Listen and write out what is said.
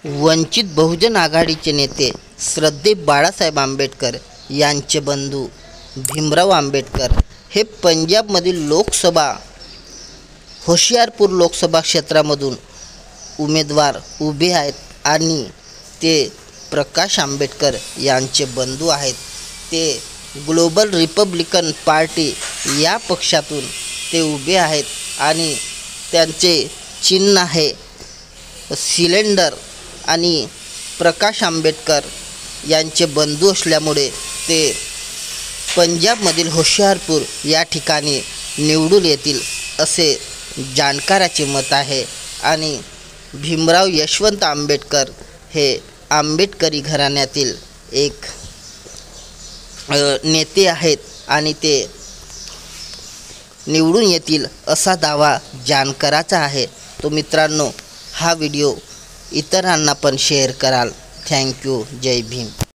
वंचित बहुजन आघाडीचे नेते श्रद्धेय बाळासाहेब आंबेडकर यांचे बंधू भीमराव आंबेडकर हे पंजाबमधील लोकसभा होशियारपूर लोकसभा क्षेत्रामधून उमेदवार उभे आहेत आणि ते प्रकाश आंबेडकर यांचे बंधू आहेत। ते ग्लोबल रिपब्लिकन पार्टी या पक्षातून ते उभे आहेत आणि त्यांचे चिन्ह आहे सिलेंडर आणि प्रकाश आंबेडकर यांचे बंधू असल्यामुळे ते पंजाबमधील होशियारपूर या ठिकाणी निवडून येतील असे जाणकाराचे मत आहे। आणि भीमराव यशवंत आंबेडकर हे आंबेडकरी घराण्यातील एक नेते आहेत आणि ते निवडून येतील असा दावा जाणकाराचा आहे। तो मित्रांनो, हा व्हिडिओ इतरांना पण शेअर कराल। थँक्यू। जय भीम।